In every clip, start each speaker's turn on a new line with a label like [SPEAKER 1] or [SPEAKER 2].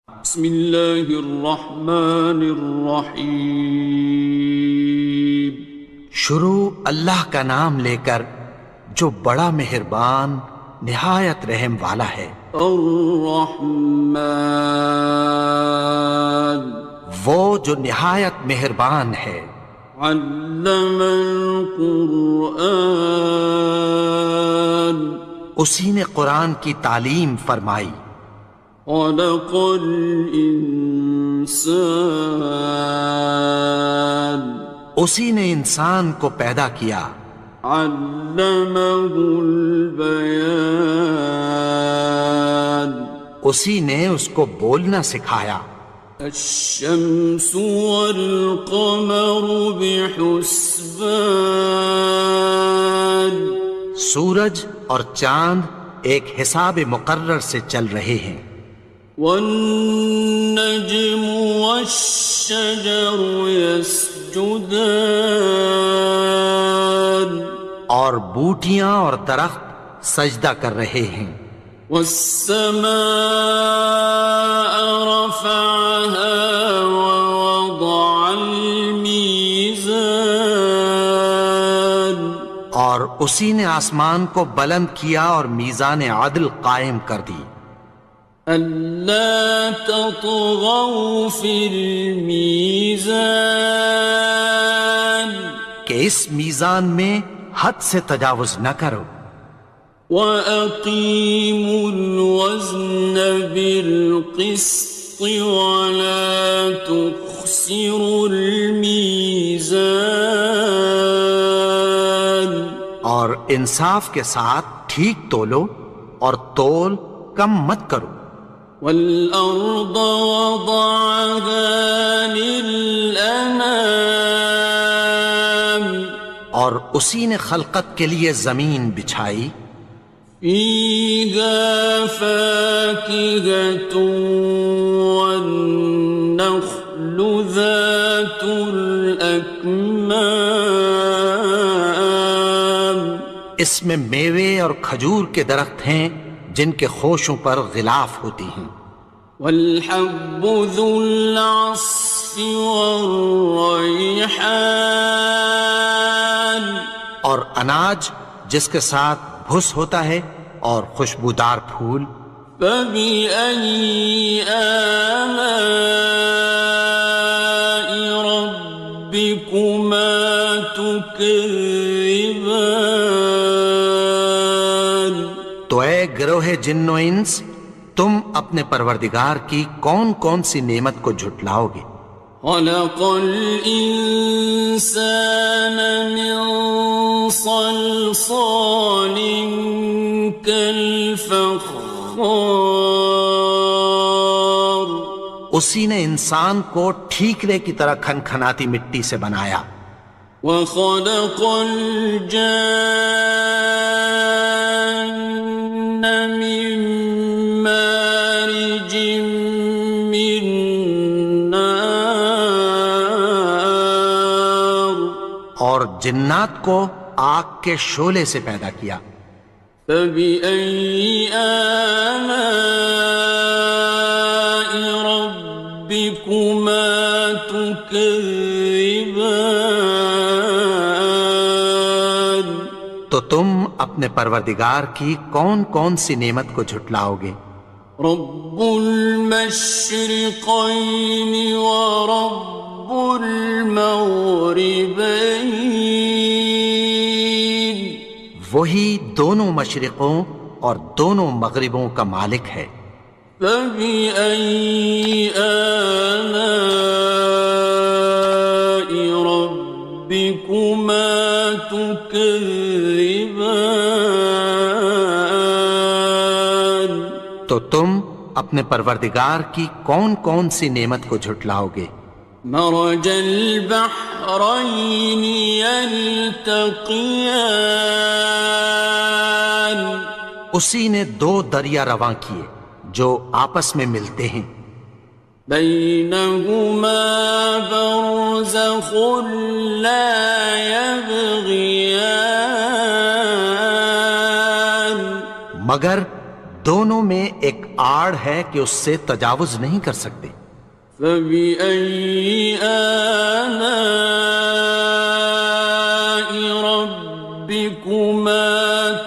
[SPEAKER 1] بسم اللہ الرحمن الرحیم۔
[SPEAKER 2] شروع اللہ کا نام لے کر جو بڑا مہربان نہایت رحم والا ہے۔
[SPEAKER 1] الرحمن،
[SPEAKER 2] وہ جو نہایت مہربان ہے۔
[SPEAKER 1] علم القرآن،
[SPEAKER 2] اسی نے قرآن کی تعلیم فرمائی۔
[SPEAKER 1] خلق الانسان،
[SPEAKER 2] اسی نے انسان کو پیدا کیا۔
[SPEAKER 1] علمہ البیان،
[SPEAKER 2] اسی نے اس کو بولنا سکھایا۔
[SPEAKER 1] الشمس والقمر بحسبان،
[SPEAKER 2] سورج اور چاند ایک حساب مقرر سے چل رہے ہیں۔
[SPEAKER 1] والنجم والشجر يسجدان،
[SPEAKER 2] اور بوٹیاں اور درخت سجدہ کر رہے ہیں۔
[SPEAKER 1] والسماء رفعها ووضع الميزان،
[SPEAKER 2] اور اسی نے آسمان کو بلند کیا اور میزان عدل قائم کر دی۔
[SPEAKER 1] ألا تطغوا في الميزان،
[SPEAKER 2] کہ اس میزان میں حد سے تجاوز نہ کرو۔
[SPEAKER 1] وَأَقِيمُوا الْوَزْنَ بِالْقِسْطِ وَلَا تُخْسِرُوا الْمِيزَانَ،
[SPEAKER 2] اور انصاف کے ساتھ ٹھیک تولو اور تول کم مت کرو۔
[SPEAKER 1] وَالْأَرْضَ وَضَعَهَا لِلْأَنَامِ،
[SPEAKER 2] اور اسی نے خلقت کے لیے زمین بچھائی۔
[SPEAKER 1] فِيهَا فَاكِهَةٌ وَالنَّخْلُ ذَاتُ الْأَكْمَامِ،
[SPEAKER 2] اس میں میوے اور کھجور کے درخت ہیں جن کے خوشوں پر غلاف ہوتی ہیں۔
[SPEAKER 1] وَالْحَبُّ ذُو الْعَصْفِ وَالرَّيْحَانِ،
[SPEAKER 2] اور اناج جس کے ساتھ بھس ہوتا ہے اور خوشبودار پھول۔
[SPEAKER 1] فَبِأَيِّ آلَاءِ رَبِّكُمَا تُكَذِّبَانِ،
[SPEAKER 2] تو اے گروہ جن و انس، تم اپنے پروردگار کی کون کون سی نعمت کو جھٹلاؤ گے؟
[SPEAKER 1] خَلَقَ الْإِنسَانَ مِنْ صَلْصَالٍ كَالْفَخَّارِ،
[SPEAKER 2] اسی نے انسان کو ٹھیکرے کی طرح کھنکھناتی مٹی سے بنایا۔
[SPEAKER 1] وَخَلَقَ الْجَانَّ مِن مَّارِجٍ مِّن نَّارٍ،
[SPEAKER 2] اور جنات کو آگ کے شعلے سے پیدا کیا۔
[SPEAKER 1] فَبِأَيِّ آلَاءِ رَبِّكُمَا تُكَذِّبَانِ،
[SPEAKER 2] تو تم اپنے پروردگار کی کون کون سی نعمت کو جھٹلاؤ گے؟
[SPEAKER 1] رب المشرقين ورب المغربين،
[SPEAKER 2] وہی دونوں مشرقوں اور دونوں مغربوں کا مالک ہے۔
[SPEAKER 1] فبأي آلاء ربكما تكذبان،
[SPEAKER 2] تو تم اپنے پروردگار کی کون کون سی نعمت کو جھٹلاؤ گے؟
[SPEAKER 1] مرج البحرين يلتقيان،
[SPEAKER 2] اسی نے دو دریا رواں کیے جو آپس میں ملتے ہیں۔
[SPEAKER 1] بينهما برزخ لا يبغيان،
[SPEAKER 2] مگر دونوں میں ایک آڑ ہے کہ اس سے تجاوز نہیں کر سکتے.
[SPEAKER 1] فبأي آلاء ربكما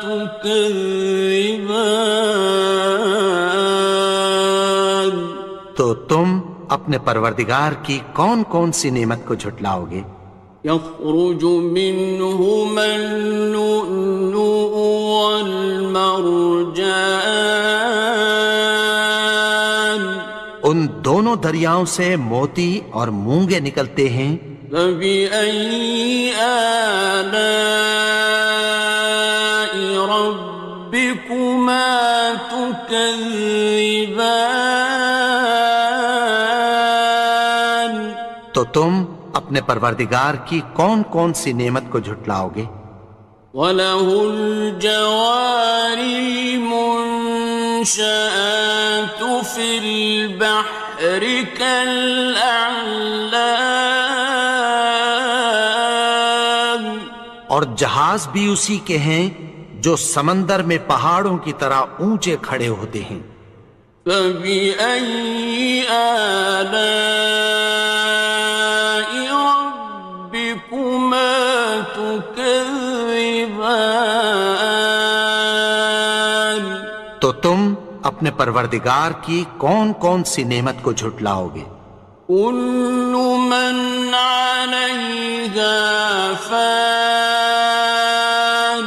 [SPEAKER 1] تكذبان.
[SPEAKER 2] تو تم اپنے پروردگار کی کون کون سی نعمت کو جھٹلاؤ گے؟
[SPEAKER 1] يخرج منهما اللؤلؤ والمرجان.
[SPEAKER 2] ان دونوں دریاؤں سے موتی اور مونگے نکلتے ہیں.
[SPEAKER 1] فبأي آلاء ربكما تكذبان.
[SPEAKER 2] تو تم اپنے پروردگار کی کون کون سی نعمت کو جھٹلاؤ گے؟
[SPEAKER 1] وَلَهُ الْجَوَارِ الْمُنشَآتُ فِي الْبَحْرِ كَالْأَعْلَامِ.
[SPEAKER 2] اور جہاز بھی اسی کے ہیں جو سمندر میں پہاڑوں کی طرح اونچے کھڑے ہوتے ہیں.
[SPEAKER 1] فَبِأَيِّ آلَاءِ رَبِّكُمَا تُكَذِّبَانِ.
[SPEAKER 2] تو تم اپنے پروردگار کی کون کون سی نعمت کو جھٹلاؤ گے؟
[SPEAKER 1] كُلُّ مَنْ عَلَيْهَا فَانٍ.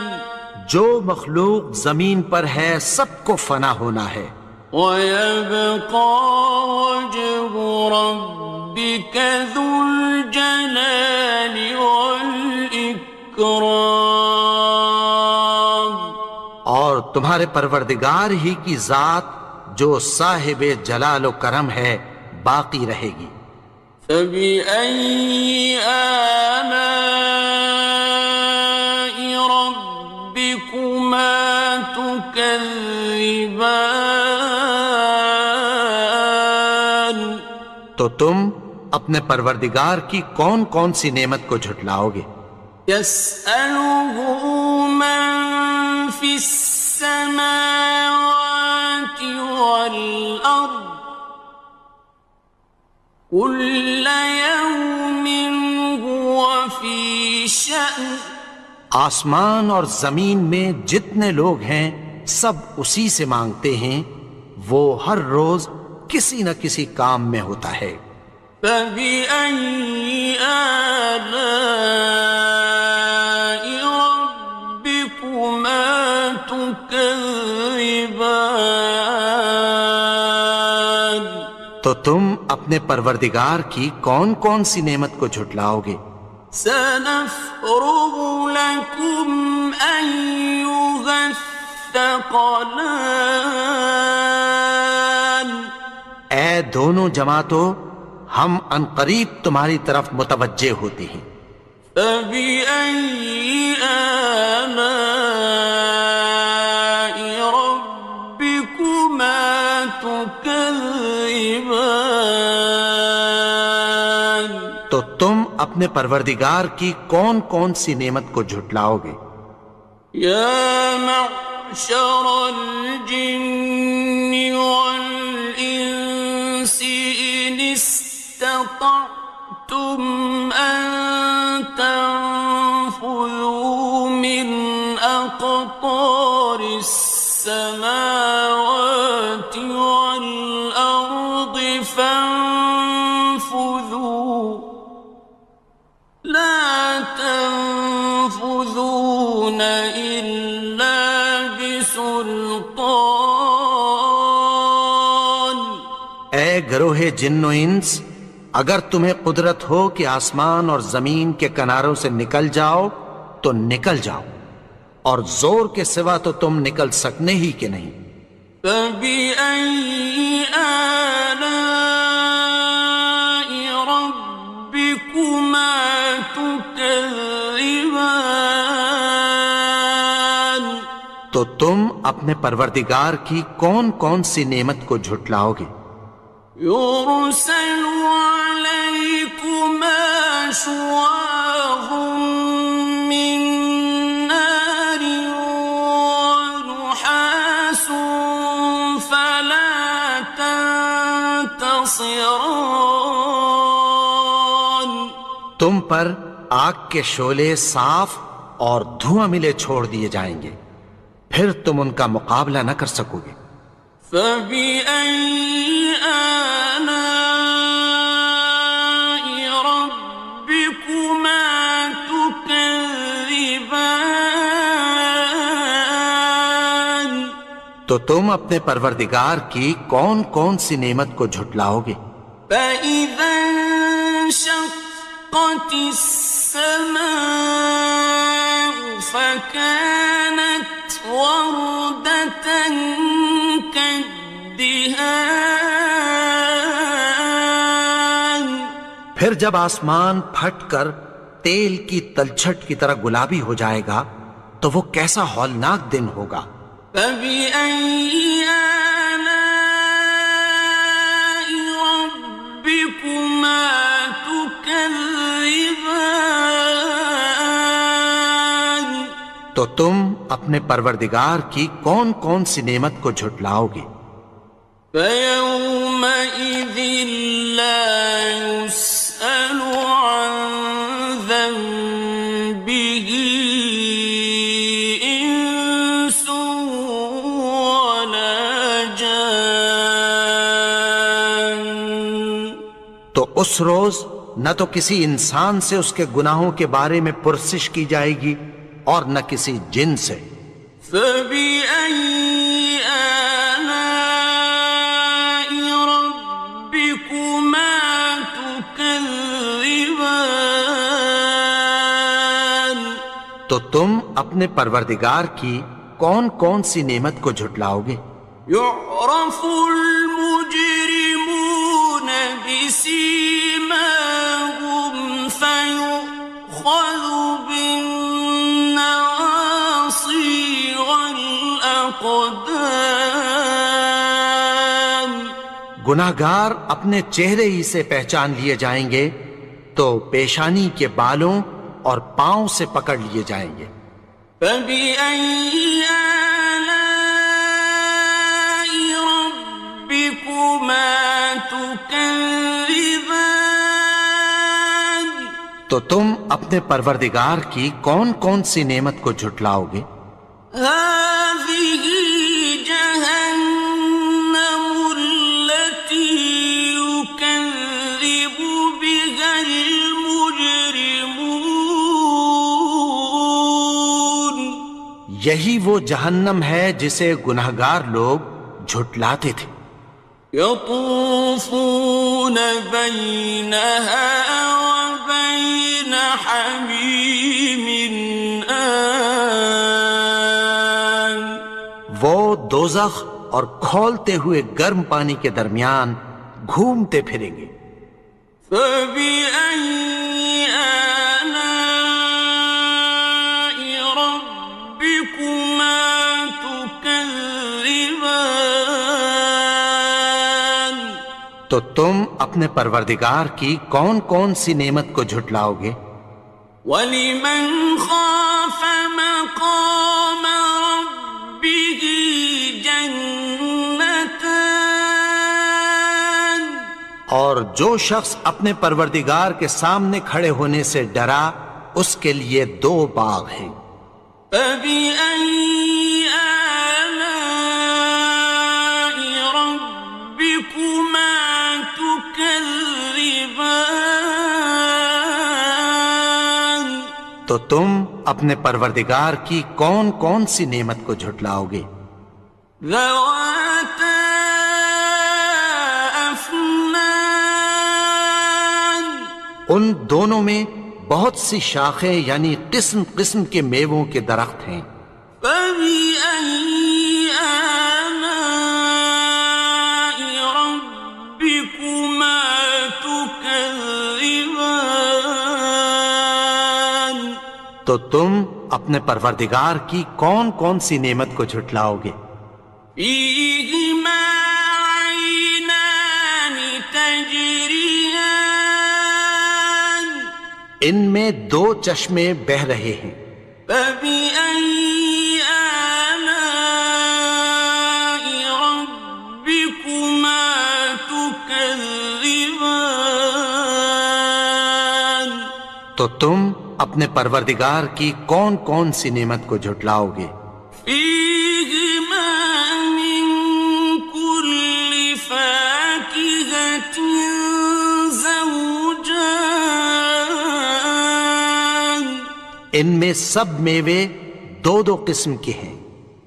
[SPEAKER 2] جو مخلوق زمین پر ہے سب کو فنا ہونا ہے.
[SPEAKER 1] وَيَبْقَى وَجْهُ رَبِّكَ ذُو الْجَلَالِ وَالْإِكْرَامِ.
[SPEAKER 2] اور تمہارے پروردگار ہی کی ذات جو صاحب جلال و کرم ہے باقی رہے گی.
[SPEAKER 1] فَبِأَيِّ آلَاءِ رَبِّكُمَا تُكَذِّبَانِ.
[SPEAKER 2] تو تم اپنے پروردگار کی کون کون سی نعمت کو جھٹلاؤ گے؟
[SPEAKER 1] يَسْأَلُهُ مَن فِي السَّمَاوَاتِ وَالْأَرْضِ كُلَّ يَوْمٍ هُوَ فِي شَأْنٍ.
[SPEAKER 2] آسمان اور زمین میں جتنے لوگ ہیں سب اسی سے مانگتے ہیں، وہ ہر روز کسی نہ کسی کام میں ہوتا ہے.
[SPEAKER 1] فَبِأَيِّ آلَاءِ رَبِّكُمَا تُكَذِّبَانِ.
[SPEAKER 2] تو تم اپنے پروردگار کی کون کون سی نعمت کو جھٹلاؤ گے؟
[SPEAKER 1] سَنَفْرُغُ لَكُمْ أَيُّهَ الثَّقَلَانِ.
[SPEAKER 2] اے دونوں جماعتوں، ہم عنقریب تمہاری طرف متوجہ ہوتے ہیں.
[SPEAKER 1] فَبِأَيِّ آلَاءِ رَبِّكُمَا تُكَذِّبَانِ.
[SPEAKER 2] تو تم اپنے پروردگار کی کون کون سی نعمت کو جھٹلاؤ گے؟
[SPEAKER 1] يَا مَعْشَرَ الْجِنِّ وَالْإِنسِ إِنِ اسْتَطَعْتُمْ أَن تَنفُذُوا مِنْ أَقْطَارِ السَّمَاوَاتِ وَالْأَرْضِ فَانفُذُوا لَا تَنفُذُونَ إِلَّا بِسُلْطَانٍ.
[SPEAKER 2] اے گروہ جن و انس، اگر تمہیں قدرت ہو کہ آسمان اور زمین کے کناروں سے نکل جاؤ تو نکل جاؤ، اور زور کے سوا تو تم نکل سکنے ہی کہ نہیں.
[SPEAKER 1] فَبِأَيِّ آلَاءِ رَبِّكُمَا تُكَذِّبَانِ.
[SPEAKER 2] تو تم اپنے پروردگار کی کون کون سی نعمت کو جھٹلاؤ گے؟
[SPEAKER 1] يُرْسَلُ عَلَيْكُمَا شُوَاظٌ مِّن نَّارٍ وَنُحَاسٌ ينتصران
[SPEAKER 2] تم پر آگ کے شعلے صاف اور دھواں ملے چھوڑ دیے جائیں گے، پھر تم ان کا مقابلہ نہ کر سکو گے۔
[SPEAKER 1] فبأي آلاء ربكما تكذبان
[SPEAKER 2] تو تم اپنے پروردگار کی کون کون سی نعمت کو جھٹلاؤ گے؟
[SPEAKER 1] فإذا انشقت السماء فكانت وردة كالدهان
[SPEAKER 2] پھر جب آسمان پھٹ کر تیل کی تلچھٹ کی طرح گلابی ہو جائے گا تو وہ کیسا ہولناک دن ہوگا۔
[SPEAKER 1] فبأي آلاء ربكما تكذبان
[SPEAKER 2] تو تم اپنے پروردگار کی کون کون سی نعمت کو جھٹلاؤ گے؟
[SPEAKER 1] فيومئذ لا يسأل عن ذنبه إنس ولا جان
[SPEAKER 2] تو اس روز نہ تو کسی انسان سے اس کے گناہوں کے بارے میں پرسش کی جائے گی اور نہ کسی جن سے۔
[SPEAKER 1] فبأي آلاء ربكما تكذبان
[SPEAKER 2] تو تم اپنے پروردگار کی کون کون سی نعمت کو جھٹلاؤ گے؟
[SPEAKER 1] يعرف المجرمون بسيماهم فيؤخذ بالنواصي والأقدام
[SPEAKER 2] گناہگار اپنے چہرے ہی سے پہچان لیے جائیں گے تو پیشانی کے بالوں اور پاؤں سے پکڑ لیے جائیں گے۔
[SPEAKER 1] فبأي آلاء ربكما تكذبان
[SPEAKER 2] تو تم اپنے پروردگار کی کون کون سی نعمت کو جھٹلاؤ گے؟
[SPEAKER 1] هذه جهنم التي يكذب بها المجرمون
[SPEAKER 2] یہی وہ جہنم ہے جسے گناہگار لوگ جھٹلاتے تھے۔
[SPEAKER 1] يطوفون بينها وبين حميم آن
[SPEAKER 2] وہ دوزخ اور کھولتے ہوئے گرم پانی کے درمیان گھومتے پھریں گے۔
[SPEAKER 1] فبأي آلاء ربكما تكذبان
[SPEAKER 2] تو تم اپنے پروردگار کی کون کون سی نعمت کو جھٹلاؤ گے؟
[SPEAKER 1] وَلِمَنْ خَافَ مَقَامَ رَبِّهِ جَنَّتَانِ
[SPEAKER 2] اور جو شخص اپنے پروردگار کے سامنے کھڑے ہونے سے ڈرا اس کے لیے دو باغ ہیں۔
[SPEAKER 1] فَبِأَيِّ آلَاءِ رَبِّكُمَا تُكَذِّبَانِ
[SPEAKER 2] تو تم اپنے پروردگار کی کون کون سی نعمت کو جھٹلاؤ گے؟
[SPEAKER 1] ذَوَاتَا أَفْنَانٍ
[SPEAKER 2] ان دونوں میں بہت سی شاخیں یعنی قسم قسم کے میووں کے درخت ہیں۔
[SPEAKER 1] فَبِأَيِّ آلَاءِ رَبِّكُمَا تُكَذِّبَانِ
[SPEAKER 2] تو تم اپنے پروردگار کی کون کون سی نعمت کو جھٹلاؤ گے؟
[SPEAKER 1] فِيهِمَا عَيْنَانِ تَجْرِيَانِ
[SPEAKER 2] ان میں دو چشمے بہہ رہے ہیں۔
[SPEAKER 1] فَبِأَيِّ آلَاءِ رَبِّكُمَا تُكَذِّبَانِ تكذبان
[SPEAKER 2] تو تم اپنے پروردگار کی کون کون سی نعمت کو جھٹلاؤ گے؟
[SPEAKER 1] فيهما من كل فاكهة زوجان
[SPEAKER 2] ان میں سب میوے دو دو قسم کے ہیں۔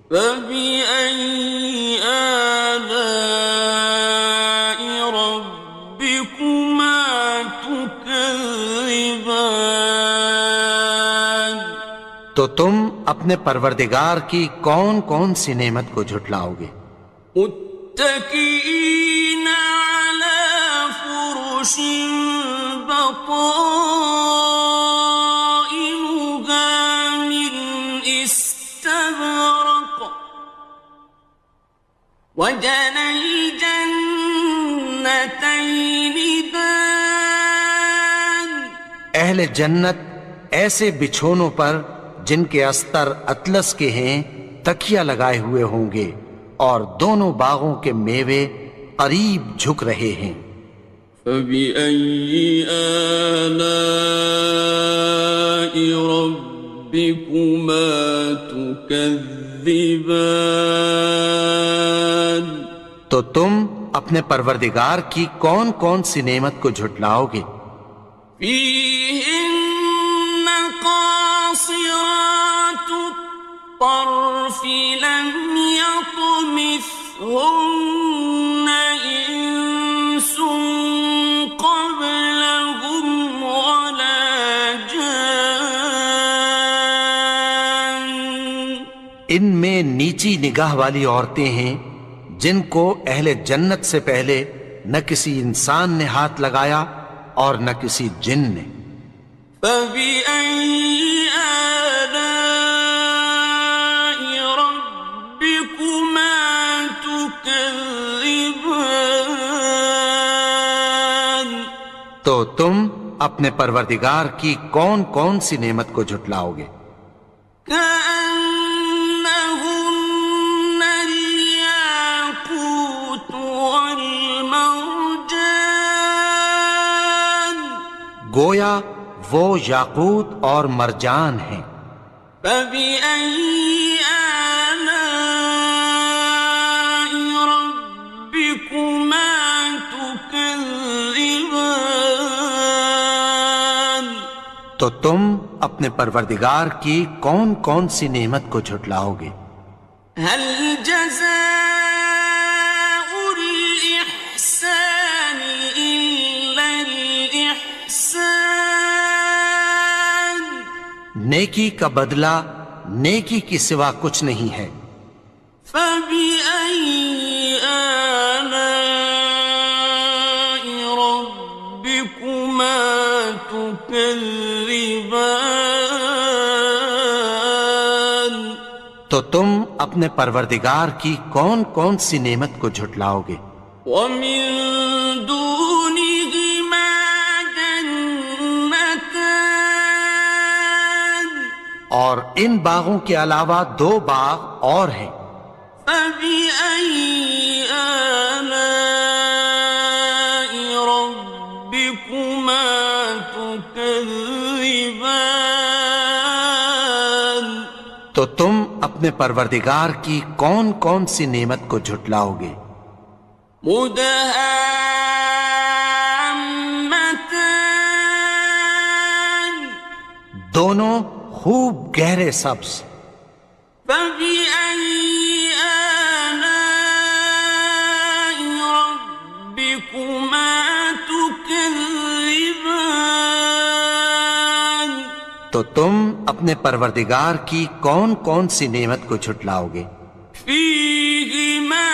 [SPEAKER 1] فبأي آلاء ربكما تكذبان
[SPEAKER 2] تو تم اپنے پروردگار کی کون کون سی نعمت کو جھٹلاؤ گے؟
[SPEAKER 1] متكئين على فرش بطائنها من استبرق وجنى الجنتين دان
[SPEAKER 2] اہل جنت ایسے بچھونوں پر جن کے استر اطلس کے ہیں تکیہ لگائے ہوئے ہوں گے، اور دونوں باغوں کے میوے قریب جھک رہے ہیں۔
[SPEAKER 1] فبأي آلاء ربكما تكذبان
[SPEAKER 2] تو تم اپنے پروردگار کی کون کون سی نعمت کو جھٹلاؤ گے؟
[SPEAKER 1] فيهن قاصرات الطرف لم يطمثهن إنس قبلهم ولا جان
[SPEAKER 2] ان میں نیچی نگاہ والی عورتیں ہیں جن کو اہل جنت سے پہلے نہ کسی انسان نے ہاتھ لگایا اور نہ کسی جن نے۔
[SPEAKER 1] فبأي آلاء ربكما تكذبان
[SPEAKER 2] تو تم اپنے پروردگار کی کون کون سی نعمت کو جھٹلاؤ گے؟
[SPEAKER 1] كأنهن الياقوت والمرجان
[SPEAKER 2] گویا وہ یاقوت اور مرجان ہیں۔
[SPEAKER 1] فبأي آلاء ربكما تكذبان
[SPEAKER 2] تو تم اپنے پروردگار کی کون کون سی نعمت کو جھٹلاؤ گے؟
[SPEAKER 1] هل جزاء الإحسان إلا الإحسان
[SPEAKER 2] نیکی کا بدلہ نیکی کی سوا کچھ نہیں ہے۔
[SPEAKER 1] فبأي آلاء ربكما تكذبان
[SPEAKER 2] تو تم اپنے پروردگار کی کون کون سی نعمت کو جھٹلاؤ گے؟
[SPEAKER 1] ومن دونهما جنتان
[SPEAKER 2] اور ان باغوں کے علاوہ دو باغ اور ہیں۔
[SPEAKER 1] فبأي آلاء ربكما تكذبان
[SPEAKER 2] تو تم اپنے پروردگار کی کون کون سی نعمت کو جھٹلاؤ گے؟
[SPEAKER 1] مدهامتان
[SPEAKER 2] دونوں خوب گہرے سبز۔
[SPEAKER 1] فبأي آلاء ربكما تكذبان
[SPEAKER 2] تو تم اپنے پروردگار کی کون کون سی نعمت کو جھٹلاؤ گے؟
[SPEAKER 1] فيهما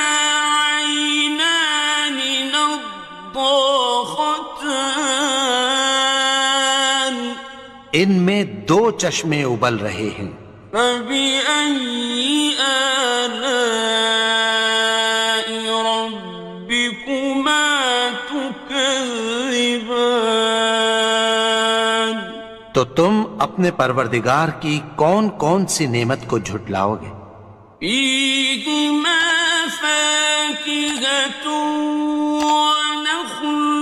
[SPEAKER 1] عينان نضاختان
[SPEAKER 2] ان میں دو چشمے ابل رہے ہیں۔
[SPEAKER 1] فبأي آلاء ربكما تكذبان
[SPEAKER 2] تو تم اپنے پروردگار کی کون کون سی نعمت کو جھٹلاؤ گے؟
[SPEAKER 1] فيهما فاكهة ونخل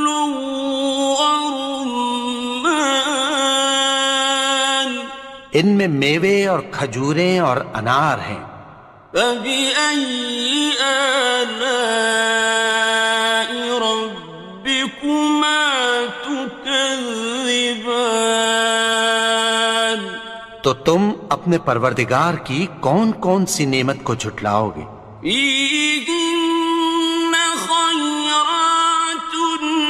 [SPEAKER 2] ان میں میوے اور کھجوریں اور انار ہیں۔
[SPEAKER 1] فبأي آلاء ربكما تكذبان؟
[SPEAKER 2] تو تم اپنے پروردگار کی کون کون سی نعمت کو جھٹلاؤ گے؟
[SPEAKER 1] فيهن خيرات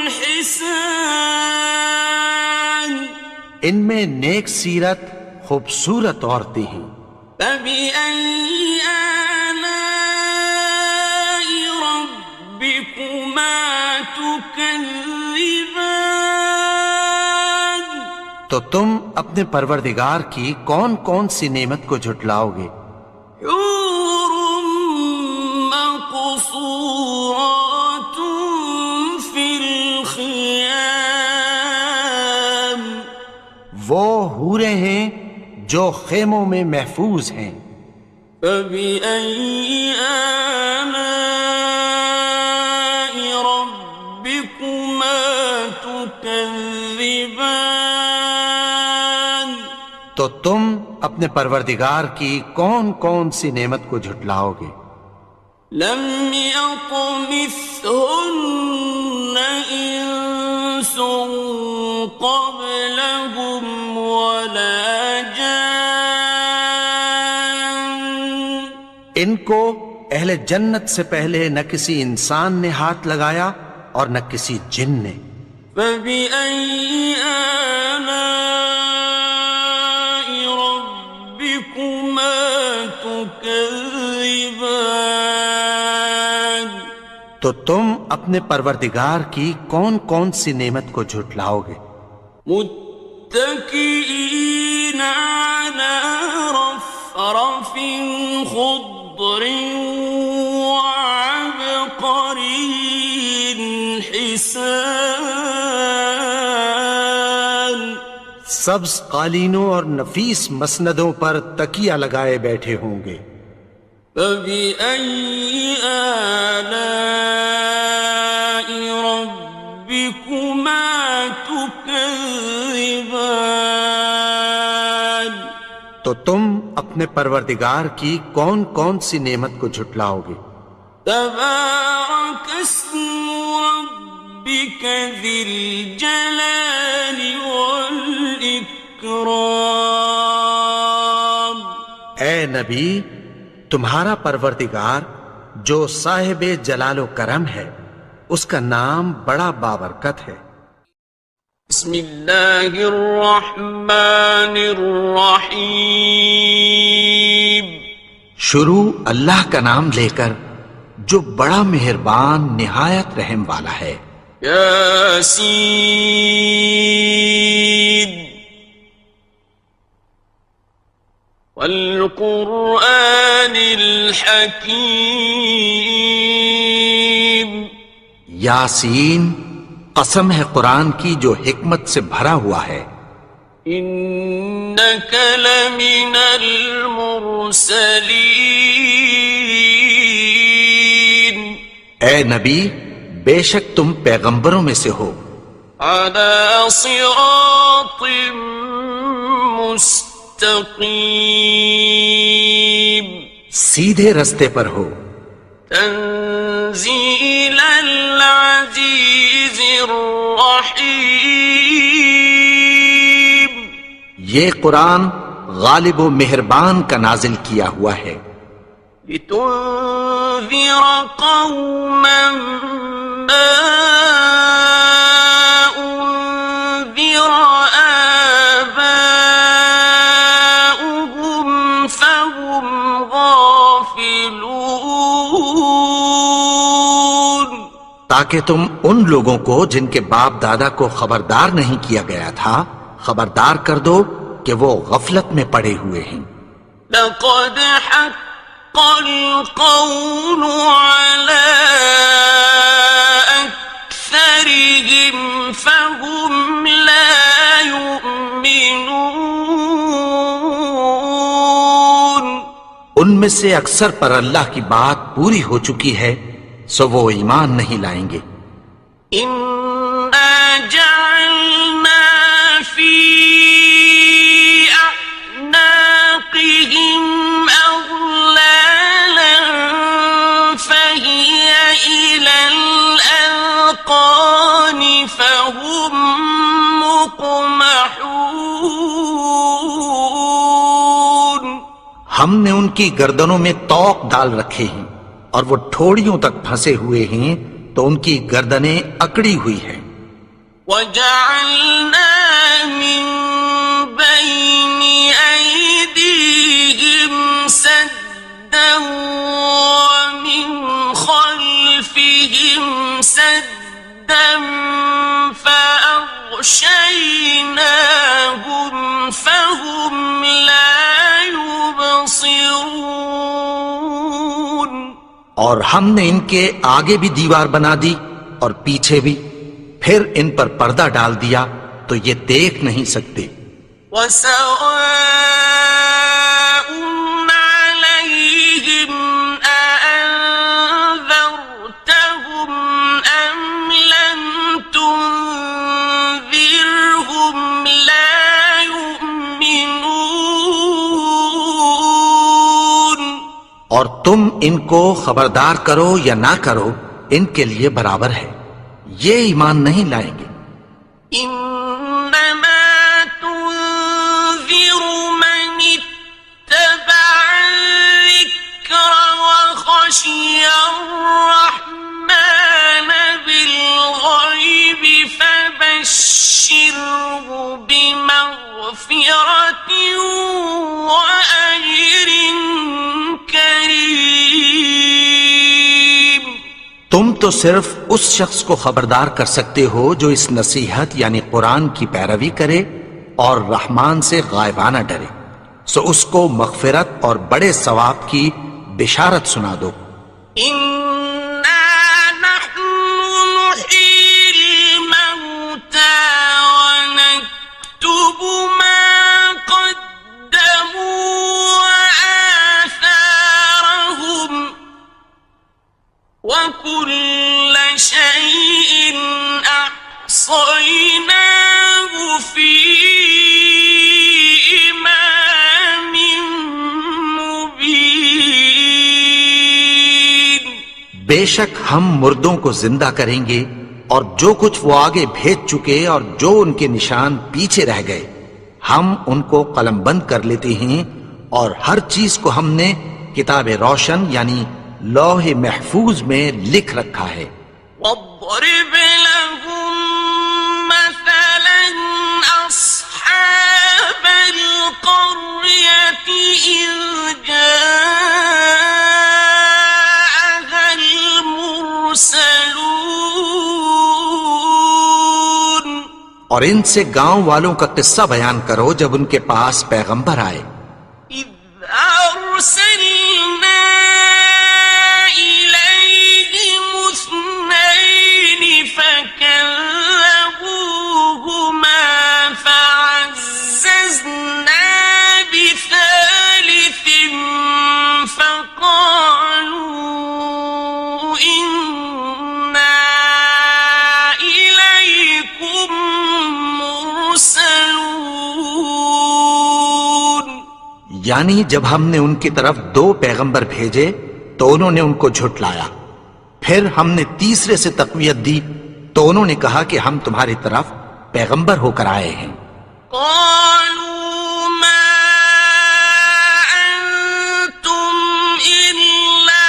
[SPEAKER 1] حسان،
[SPEAKER 2] ان میں نیک سیرت خوبصورت عورتیں ہیں۔
[SPEAKER 1] فبأي آلاء ربكما تكذبان؟
[SPEAKER 2] تو تم اپنے پروردگار کی کون کون سی نعمت کو جھٹلاؤ گے؟
[SPEAKER 1] حور مقصورات في الخيام،
[SPEAKER 2] وہ حوریں ہیں جو خیموں میں محفوظ ہیں۔
[SPEAKER 1] فبأي آلاء ربكما تكذبان؟
[SPEAKER 2] تو تم اپنے پروردگار کی کون کون سی نعمت کو جھٹلاؤ گے؟
[SPEAKER 1] لم يطمثهن إنس قبلهم ولا جان،
[SPEAKER 2] ان کو اہل جنت سے پہلے نہ کسی انسان نے ہاتھ لگایا اور نہ کسی جن نے۔
[SPEAKER 1] فبأي آلاء ربكما تكذبان؟
[SPEAKER 2] تو تم اپنے پروردگار کی کون کون سی نعمت کو جھٹلاؤ گے؟
[SPEAKER 1] متكئين على رفرف خضر وعبقري حسان،
[SPEAKER 2] سبز قالینوں اور نفیس مسندوں پر تکیہ لگائے بیٹھے ہوں گے۔
[SPEAKER 1] فبأي آلاء ربكما تكذبان؟
[SPEAKER 2] تو تم اپنے پروردگار کی کون کون سی نعمت کو جھٹلاؤ گے؟
[SPEAKER 1] تبارك اسم ربك ذي الجلال والإكرام۔
[SPEAKER 2] اے نبی، تمہارا پروردگار جو صاحب جلال و کرم ہے، اس کا نام بڑا بابرکت ہے۔
[SPEAKER 1] بسم اللہ الرحمن الرحیم،
[SPEAKER 2] شروع اللہ کا نام لے کر جو بڑا مہربان نہایت رحم والا ہے۔
[SPEAKER 1] یاسین والقرآن الحکیم،
[SPEAKER 2] یاسین، قسم ہے قرآن کی جو حکمت سے بھرا ہوا ہے۔
[SPEAKER 1] انک لمن المرسلین،
[SPEAKER 2] اے نبی، بے شک تم پیغمبروں میں سے ہو۔
[SPEAKER 1] علی صراط مستقیم،
[SPEAKER 2] سیدھے رستے پر ہو۔
[SPEAKER 1] تنزیل العزیز الرحیم،
[SPEAKER 2] یہ قرآن غالب و مہربان کا نازل کیا ہوا ہے۔
[SPEAKER 1] لتنذر قوما ما انذر آباؤهم فهم غافلون،
[SPEAKER 2] تاکہ تم ان لوگوں کو جن کے باپ دادا کو خبردار نہیں کیا گیا تھا خبردار کر دو کہ وہ غفلت میں پڑے ہوئے ہیں۔
[SPEAKER 1] لقد حق القول على أكثرهم فهم لا يؤمنون،
[SPEAKER 2] ان میں سے اکثر پر اللہ کی بات پوری ہو چکی ہے سو وہ ایمان نہیں لائیں گے۔
[SPEAKER 1] إنا جعلنا في أعناقهم
[SPEAKER 2] ہم نے ان کی گردنوں میں طوق ڈال رکھے ہیں اور وہ ٹھوڑیوں تک پھنسے ہوئے ہیں تو ان کی گردنیں اکڑی ہوئی ہیں.
[SPEAKER 1] وَجَعَلْنَا مِن بَيْنِ أَيْدِيهِمْ سَدًّا وَمِنْ خَلْفِهِمْ سَدًّا فَأَغْشَيْنَاهُمْ فَهُمْ لَا يُبْصِرُونَ.
[SPEAKER 2] اور ہم نے ان کے آگے بھی دیوار بنا دی اور پیچھے بھی، پھر ان پر پردہ ڈال دیا تو یہ دیکھ نہیں سکتے.
[SPEAKER 1] وَسَوَاءٌ عَلَيْهِمْ أَأَنذَرْتَهُمْ أَمْ لَمْ تُنذِرْهُمْ لَا يُؤْمِنُونَ.
[SPEAKER 2] اور تم ان کو خبردار کرو یا نہ کرو ان کے لیے برابر ہے، یہ ایمان نہیں لائیں گے.
[SPEAKER 1] إنما تنذر من اتبع الذكر وخشي الرحمن بالغيب فبشره بمغفرة وأجر كريم.
[SPEAKER 2] تم تو صرف اس شخص کو خبردار کر سکتے ہو جو اس نصیحت یعنی قرآن کی پیروی کرے اور رحمان سے غائبانہ ڈرے، سو اس کو مغفرت اور بڑے ثواب کی بشارت سنا دو.
[SPEAKER 1] إنا نحن نحيي الموتى ونكتب ما قدموا وآثارهم وكل شيء أحصيناه في إمام مبين.
[SPEAKER 2] بے شک ہم مردوں کو زندہ کریں گے اور جو کچھ وہ آگے بھیج چکے اور جو ان کے نشان پیچھے رہ گئے ہم ان کو قلم بند کر لیتے ہیں، اور ہر چیز کو ہم نے کتاب روشن یعنی لوح محفوظ میں لکھ رکھا ہے.
[SPEAKER 1] واضرب لهم مثلا أصحاب القرية إذ جاءها المرسلون.
[SPEAKER 2] اور ان سے گاؤں والوں کا قصہ بیان کرو جب ان کے پاس پیغمبر آئے.
[SPEAKER 1] إذ أرسلنا إليهم اثنين فكذبوهما فعززنا بثالث فقالوا إنا إليكم مرسلون.
[SPEAKER 2] یعنی جب ہم نے ان کی طرف 2 پیغمبر بھیجے تو انہوں نے ان کو جھٹلایا، پھر ہم نے تیسرے سے تقویت دی تو انہوں نے کہا کہ ہم تمہاری طرف پیغمبر ہو کر آئے ہیں.
[SPEAKER 1] قالوا ما أنتم إلا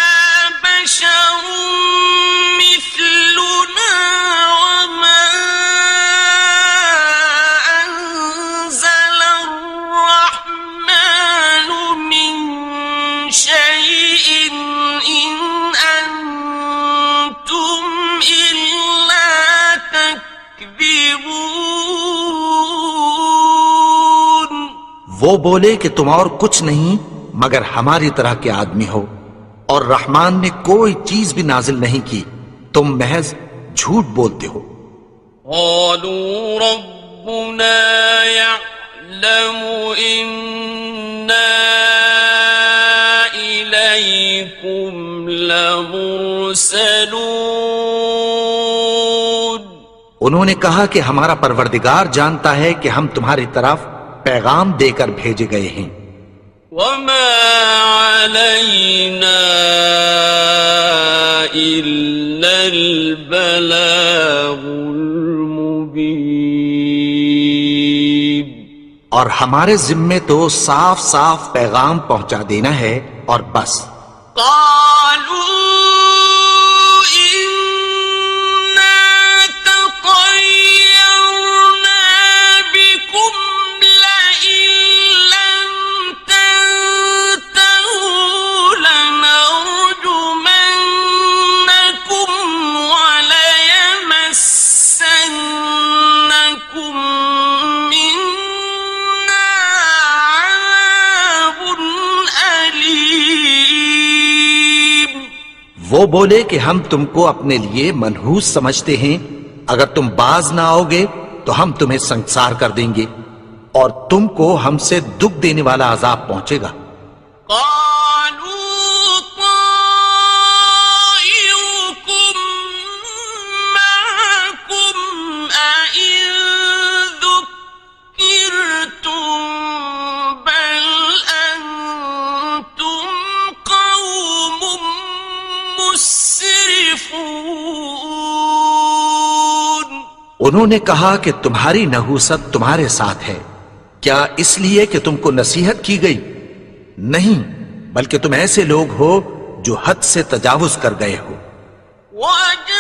[SPEAKER 1] بشر مثلنا وما أنزل الرحمن من شيء إن أنتم إلا تكذبون.
[SPEAKER 2] وہ بولے کہ تم اور کچھ نہیں مگر ہماری طرح کے آدمی ہو، اور رحمان نے کوئی چیز بھی نازل نہیں کی، تم محض جھوٹ بولتے ہو.
[SPEAKER 1] قالوا ربنا يعلم إنا إليكم لمرسلون.
[SPEAKER 2] انہوں نے کہا کہ ہمارا پروردگار جانتا ہے کہ ہم تمہاری طرف پیغام دے کر بھیجے گئے ہیں.
[SPEAKER 1] وما علينا إلا البلاغ المبين.
[SPEAKER 2] اور ہمارے ذمے تو صاف صاف پیغام پہنچا دینا ہے اور بس.
[SPEAKER 1] قالوا إنا تطيرنا بكم لئن لم تنتهوا لنرجمنكم وليمسنكم منا عذاب أليم.
[SPEAKER 2] وہ بولے کہ ہم تم کو اپنے لیے منحوس سمجھتے ہیں، اگر تم باز نہ آؤ گے تو ہم تمہیں سنسار کر دیں گے اور تم کو ہم سے دکھ دینے والا عذاب پہنچے گا.
[SPEAKER 1] قالوا طائركم معكم أئن ذكرتم بل أنتم قوم مسرفون.
[SPEAKER 2] انہوں نے کہا کہ تمہاری نحوست تمہارے ساتھ ہے، کیا اس لیے کہ تم کو نصیحت کی گئی؟ نہیں، بلکہ تم ایسے لوگ ہو جو حد سے تجاوز کر گئے ہو.
[SPEAKER 1] وجاء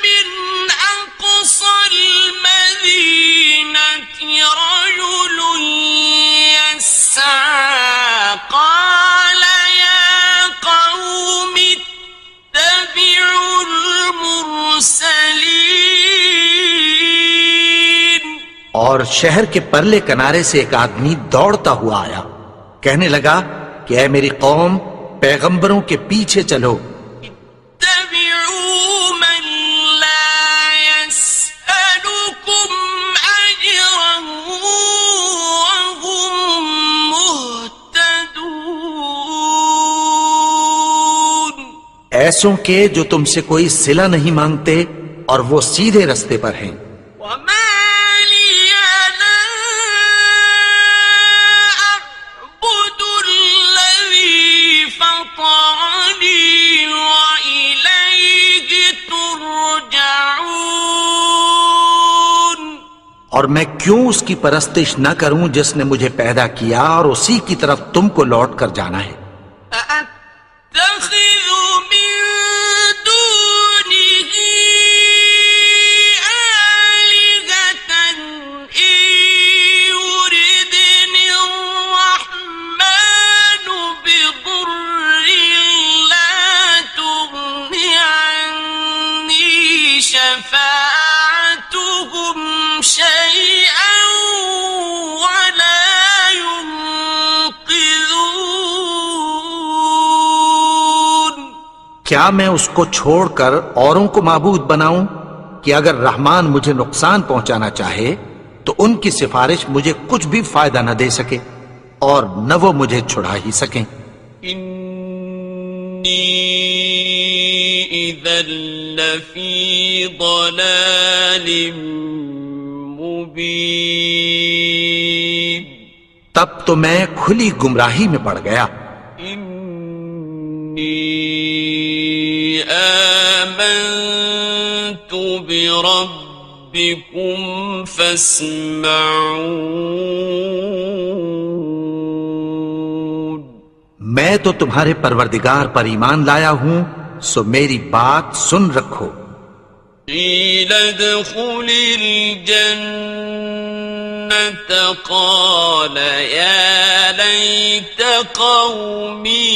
[SPEAKER 1] من أقصى المدينة رجل يسعى قال يا قوم اتبعوا المرسلين.
[SPEAKER 2] اور شہر کے پرلے کنارے سے ایک آدمی دوڑتا ہوا آیا، کہنے لگا کہ اے میری قوم، پیغمبروں کے پیچھے چلو.
[SPEAKER 1] اتبعوا من لا يسألكم أجرا وهم مهتدون.
[SPEAKER 2] ایسوں کے جو تم سے کوئی صلہ نہیں مانگتے اور وہ سیدھے رستے پر ہیں.
[SPEAKER 1] وما لي لا أعبد الذي فطرني وإليه ترجعون.
[SPEAKER 2] اور میں کیوں اس کی پرستش نہ کروں جس نے مجھے پیدا کیا اور اسی کی طرف تم کو لوٹ کر جانا ہے.
[SPEAKER 1] أأتخذ من دونه آلهة إن يردني الرحمن بضر لا تغن عني شفاعتهم شيئا ولا ينقذون.
[SPEAKER 2] کیا میں اس کو چھوڑ کر اوروں کو معبود بناؤں کہ اگر رحمان مجھے نقصان پہنچانا چاہے تو ان کی سفارش مجھے کچھ بھی فائدہ نہ دے سکے اور نہ وہ مجھے چھڑا ہی سکیں.
[SPEAKER 1] إني إذا لفي ضلال مبين.
[SPEAKER 2] تب تو میں کھلی گمراہی میں پڑ گیا.
[SPEAKER 1] إني آمنت بربكم فاسمعون.
[SPEAKER 2] میں تو تمہارے پروردگار پر ایمان لایا ہوں، سو میری بات سن رکھو.
[SPEAKER 1] قيل ادخل الجنة قال يا ليت قومي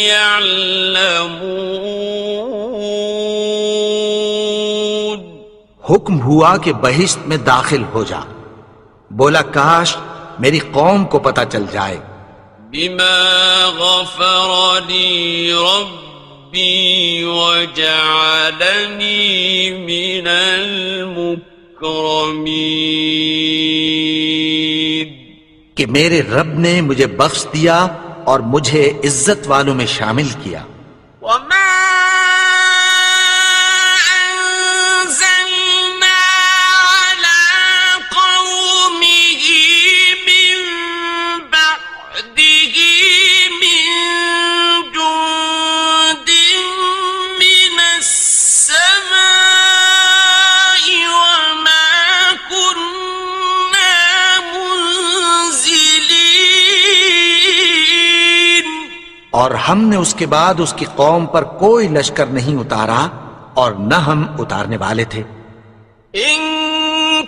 [SPEAKER 1] يعلمون.
[SPEAKER 2] حکم ہوا کہ بہشت میں داخل ہو جا. بولا کاش میری قوم کو پتہ چل جائے.
[SPEAKER 1] بما غفر لي ربي وجعلني من المكرمين.
[SPEAKER 2] کہ میرے رب نے مجھے بخش دیا اور مجھے عزت والوں میں شامل کیا.
[SPEAKER 1] وما أنزلنا على قومه من بعده من جند من السماء وما كنا
[SPEAKER 2] اور ہم نے اس کے بعد اس کی قوم پر کوئی لشکر نہیں اتارا اور نہ ہم اتارنے والے تھے.
[SPEAKER 1] إن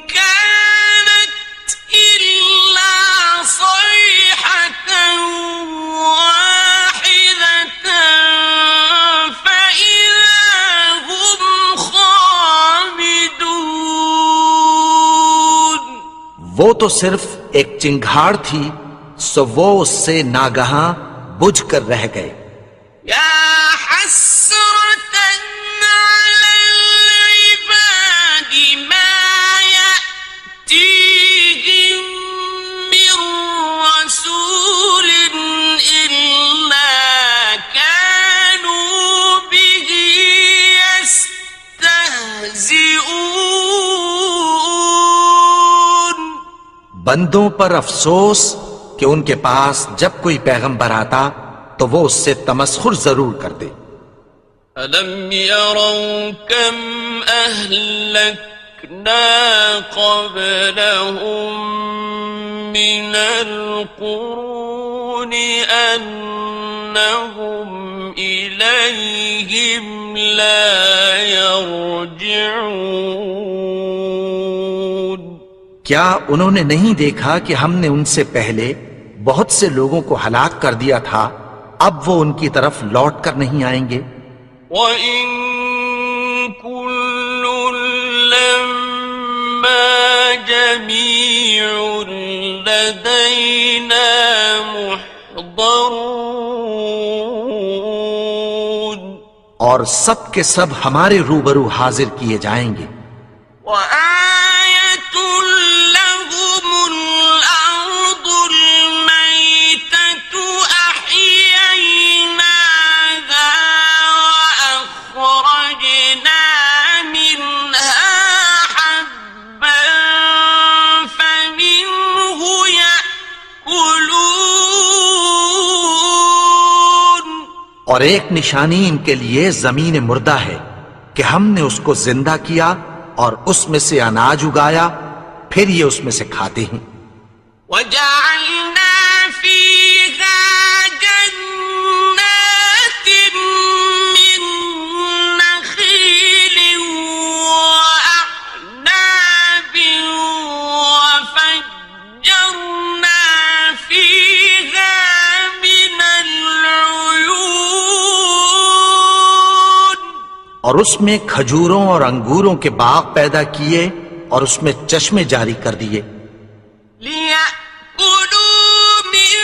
[SPEAKER 1] كانت إلا صيحة واحدة فإذا هم خامدون.
[SPEAKER 2] وہ تو صرف ایک چنگھاڑ تھی، سو وہ اس سے ناگہاں بجھ کر رہ گئے.
[SPEAKER 1] يا حسرة على العباد ما يأتيهم من رسول إلا كانوا به يستهزئون.
[SPEAKER 2] بندوں پر افسوس کہ ان کے پاس جب کوئی پیغمبر آتا تو وہ اس سے تمسخر ضرور کرتے.
[SPEAKER 1] أَلَمْ يَرَوْا كَمْ أَهْلَكْنَا قَبْلَهُمْ مِنَ الْقُرُونِ أَنَّهُمْ إِلَيْهِمْ لَا يَرْجِعُونَ.
[SPEAKER 2] کیا انہوں نے نہیں دیکھا کہ ہم نے ان سے پہلے بہت سے لوگوں کو ہلاک کر دیا تھا، اب وہ ان کی طرف لوٹ کر نہیں آئیں گے.
[SPEAKER 1] وَإِن كُلٌّ لَّمَّا جَمِيعٌ لَّدَيْنَا مُحْضَرُونَ.
[SPEAKER 2] اور سب کے سب ہمارے روبرو حاضر کیے جائیں گے.
[SPEAKER 1] وَآيَةٌ لَّهُمُ الْأَرْضُ الْمَيْتَةُ أَحْيَيْنَاهَا وَأَخْرَجْنَا مِنْهَا حَبًّا فَمِنْهُ يَأْكُلُونَ.
[SPEAKER 2] اور ایک نشانی ان کے لیے زمین مردہ ہے کہ ہم نے اس کو زندہ کیا اور اس میں سے اناج اگایا، پھر یہ اس میں سے کھاتے ہیں.
[SPEAKER 1] وَجَعَلْنَا فِيهَا جَنَّاتٍ مِّن نَّخِيلٍ وَأَعْنَابٍ وَفَجَّرْنَا فِيهَا مِنَ الْعُيُونِ.
[SPEAKER 2] اور اس میں کھجوروں اور انگوروں کے باغ پیدا کیے اور اس میں چشمے جاری کر دیے.
[SPEAKER 1] لِيَأْكُلُوا مِن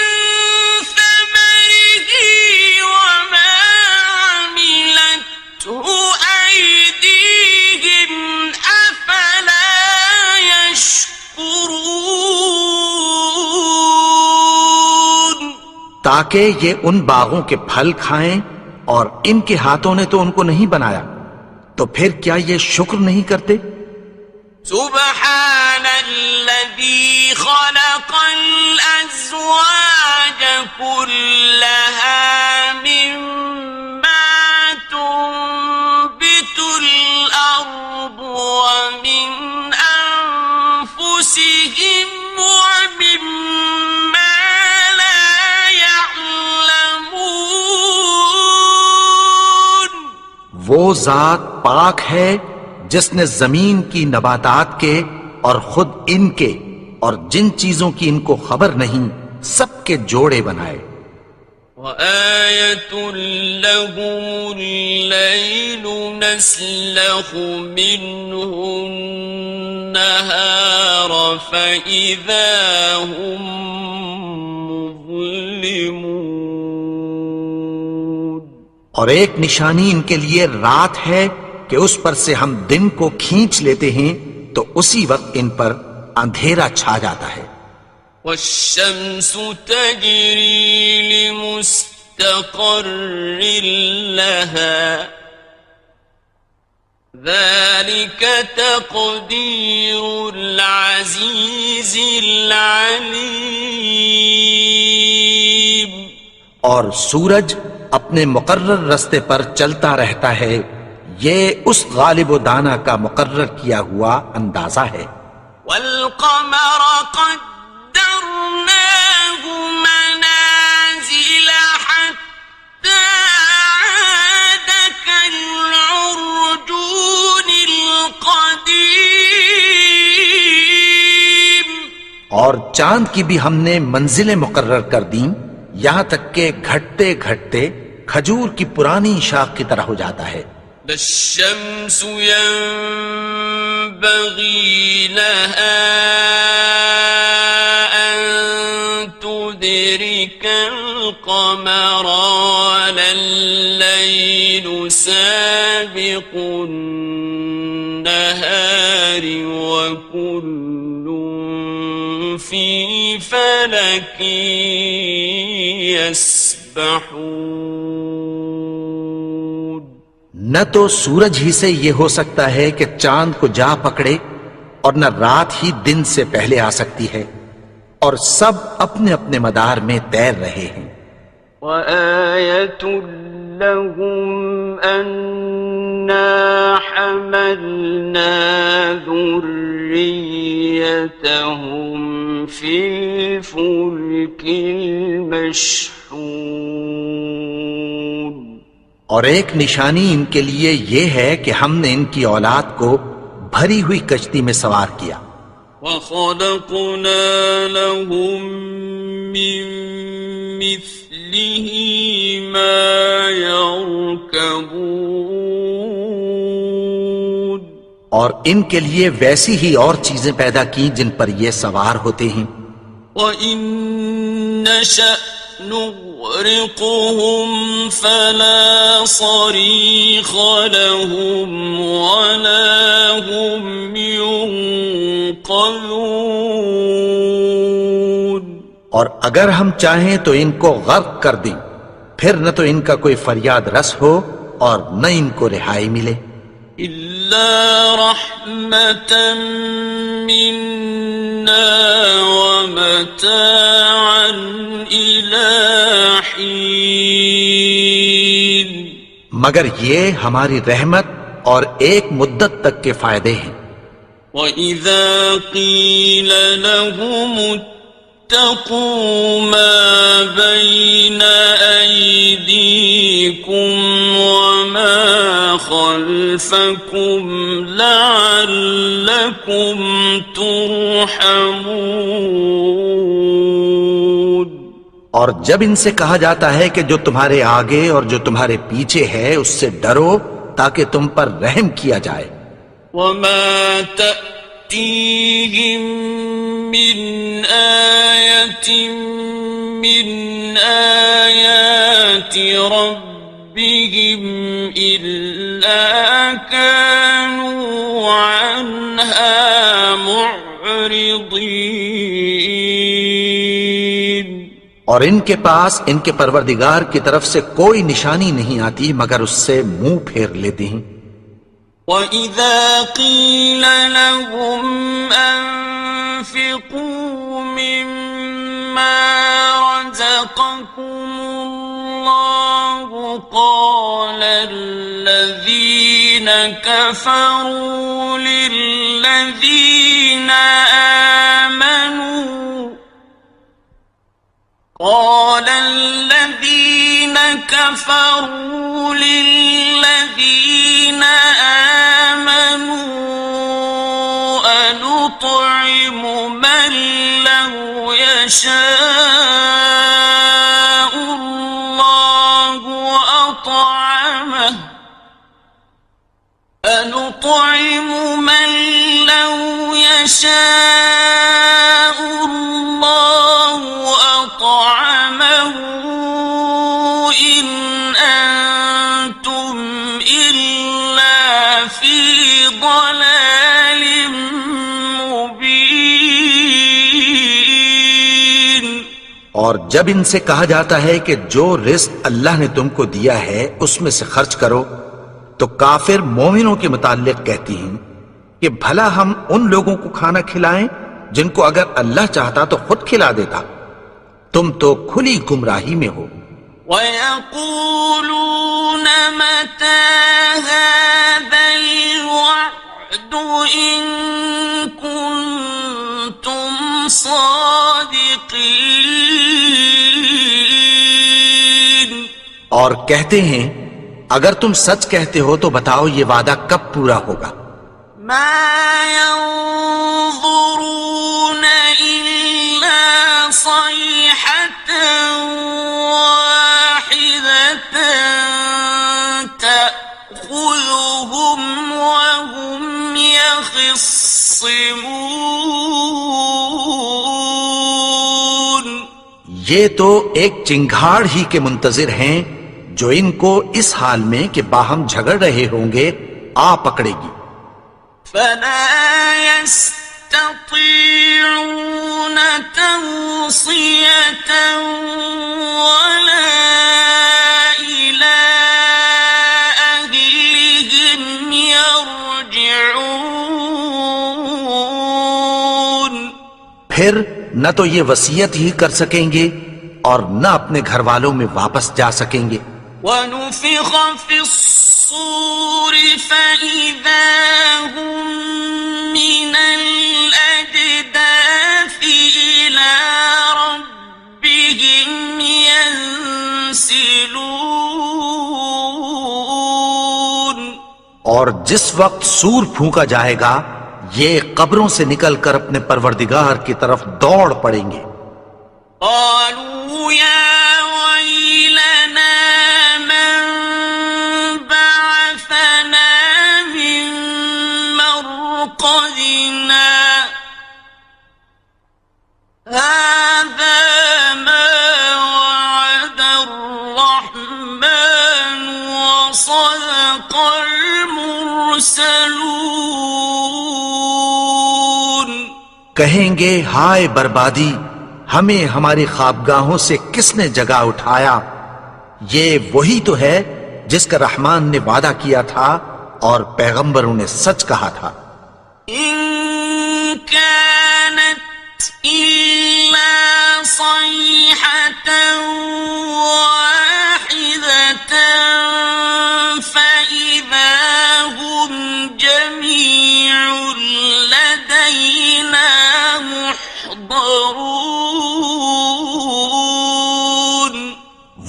[SPEAKER 1] ثَمَرِهِ وَمَا عَمِلَتْهُ أَيْدِيهِمْ أَفَلَا يَشْكُرُونَ.
[SPEAKER 2] تاکہ یہ ان باغوں کے پھل کھائیں، اور ان کے ہاتھوں نے تو ان کو نہیں بنایا، تو پھر کیا یہ شکر نہیں کرتے؟
[SPEAKER 1] سبحان الذي خلق الأزواج كلها مما تنبت الأرض ومن أنفسهم ومما لا يعلمون.
[SPEAKER 2] وہ ذات پاک ہے جس نے زمین کی نباتات کے اور خود ان کے اور جن چیزوں کی ان کو خبر نہیں سب کے جوڑے بنائے.
[SPEAKER 1] وَآيَةٌ لَّهُمُ اللَّيْلُ نَسْلَخُ مِنْهُ النَّهَارَ فَإِذَا هُمْ مُظْلِمُونَ.
[SPEAKER 2] اور ایک نشانی ان کے لیے رات ہے کہ اس پر سے ہم دن کو کھینچ لیتے ہیں تو اسی وقت ان پر اندھیرا چھا جاتا ہے.
[SPEAKER 1] وَالشَّمْسُ تَجْرِي لِمُسْتَقَرٍّ لَهَا ذَلِكَ تَقْدِيرُ الْعَزِيزِ الْعَلِيمِ.
[SPEAKER 2] اور سورج اپنے مقرر رستے پر چلتا رہتا ہے، یہ اس غالب و دانا کا مقرر کیا ہوا اندازہ ہے.
[SPEAKER 1] وَالْقَمَرَ قَدَّرْنَاهُ مَنَازِلَ حَتَّى
[SPEAKER 2] اور چاند کی بھی ہم نے منزلیں مقرر کر دیں، یہاں تک کہ گھٹتے گھٹتے کھجور کی پرانی شاخ کی طرح ہو جاتا ہے۔
[SPEAKER 1] لا الشمس ينبغي لها أن تدرك القمر ولا الليل سابق النهار وكل في فلك يسبحون۔
[SPEAKER 2] نہ تو سورج ہی سے یہ ہو سکتا ہے کہ چاند کو جا پکڑے، اور نہ رات ہی دن سے پہلے آ سکتی ہے، اور سب اپنے اپنے مدار میں تیر رہے ہیں۔
[SPEAKER 3] وَآيَةٌ لَهُمْ أَنَّا حَمَلْنَا ذُرِّيَّتَهُمْ فِي الْفُلْكِ الْمَشْحُونِ۔
[SPEAKER 2] اور ایک نشانی ان کے لیے یہ ہے کہ ہم نے ان کی اولاد کو بھری ہوئی کشتی میں سوار کیا۔
[SPEAKER 1] وَخَلَقْنَا لَهُم مِّن مِّثْلِهِ مَا يَرْكَبُونَ۔
[SPEAKER 2] اور ان کے لیے ویسی ہی اور چیزیں پیدا کی جن پر یہ سوار ہوتے ہیں۔
[SPEAKER 1] وَإِن نَّشَأْ نُغْرِقْهُمْ فَلَا صَرِيخَ لَهُمْ وَلَا هُمْ يُنقَذُونَ۔
[SPEAKER 2] اور اگر ہم چاہیں تو ان کو غرق کر دیں، پھر نہ تو ان کا کوئی فریاد رس ہو اور نہ ان کو رہائی ملے۔
[SPEAKER 1] إِلَّا رَحْمَةً مِّنَّا وَمَتَاعًا إِلَىٰ حِينٍ۔
[SPEAKER 2] مگر یہ ہماری رحمت اور ایک مدت تک کے فائدے ہیں۔
[SPEAKER 1] وَإِذَا قِيلَ لَهُمُ اتَّقُوا مَا بَيْنَ أَيْدِيكُمْ وَمَا خَلْفَكُمْ لَعَلَّكُمْ تُرْحَمُونَ۔
[SPEAKER 2] اور جب ان سے کہا جاتا ہے کہ جو تمہارے آگے اور جو تمہارے پیچھے ہے اس سے ڈرو تاکہ تم پر رحم کیا جائے۔
[SPEAKER 1] وَمَا تَأْتِيهِم مِّنْ آيَةٍ مِّنْ آيَاتِ رَبِّهِمْ إِلَّا كَانُوا عَنْهَا مُعْرِضِينَ۔
[SPEAKER 2] اور ان کے پاس ان کے پروردگار کی طرف سے کوئی نشانی نہیں آتی مگر اس سے منہ پھیر لیتے ہیں۔
[SPEAKER 1] وَإِذَا قِيلَ لَهُمْ أَنفِقُوا مِمَّا رَزَقَكُمُ اللَّهُ قَالَ الَّذِينَ كَفَرُوا لِلَّذِينَ آمنوا أنطعم من لو يشاء الله أطعمه أنطعم من لو يشاء الله أطعمه إن أنتم إلا في ضلال مبين۔
[SPEAKER 2] اور جب ان سے کہا جاتا ہے کہ جو رزق اللہ نے تم کو دیا ہے اس میں سے خرچ کرو، تو کافر مومنوں کے متعلق کہتی ہیں کہ بھلا ہم ان لوگوں کو کھانا کھلائیں جن کو اگر اللہ چاہتا تو خود کھلا دیتا، تم تو کھلی گمراہی میں ہو۔
[SPEAKER 1] وَيَقُولُونَ مَتَى هَذَا الْوَعْدُ إِن كُنتُمْ صَادِقِينَ۔
[SPEAKER 2] اور کہتے ہیں اگر تم سچ کہتے ہو تو بتاؤ یہ وعدہ کب پورا ہوگا۔
[SPEAKER 1] مَا يَنظُرُونَ إِلَّا صيحة واحدة تأخذهم وهم يخصمون.
[SPEAKER 2] یہ تو ایک چنگھاڑ ہی کے منتظر ہیں جو ان کو اس حال میں کہ باہم جھگڑ رہے ہوں گے آ پکڑے گی.
[SPEAKER 1] فلا يستطيعون توصية ولا إلى أهلهم يرجعون.
[SPEAKER 2] پھر نہ تو یہ وصیت ہی کر سکیں گے اور نہ اپنے گھر والوں میں واپس جا سکیں گے.
[SPEAKER 1] ونفخ في الصور فإذا هم من الأجداث إلى ربهم ينسلون.
[SPEAKER 2] اور جس وقت سور پھونکا جائے گا یہ قبروں سے نکل کر اپنے پروردگار کی طرف دوڑ پڑیں گے.
[SPEAKER 1] قالوا يا ويلنا من بعثنا من مرقدنا هذا ما وعد الرحمن وصدق المرسلون.
[SPEAKER 2] کہیں گے ہائے بربادی، ہمیں ہماری خوابگاہوں سے کس نے جگا اٹھایا؟ یہ وہی تو ہے جس کا رحمان نے وعدہ کیا تھا اور پیغمبروں نے سچ کہا تھا.
[SPEAKER 1] إن كانت إلا صيحة واحدة فإذا هم جميع لدينا محضرون.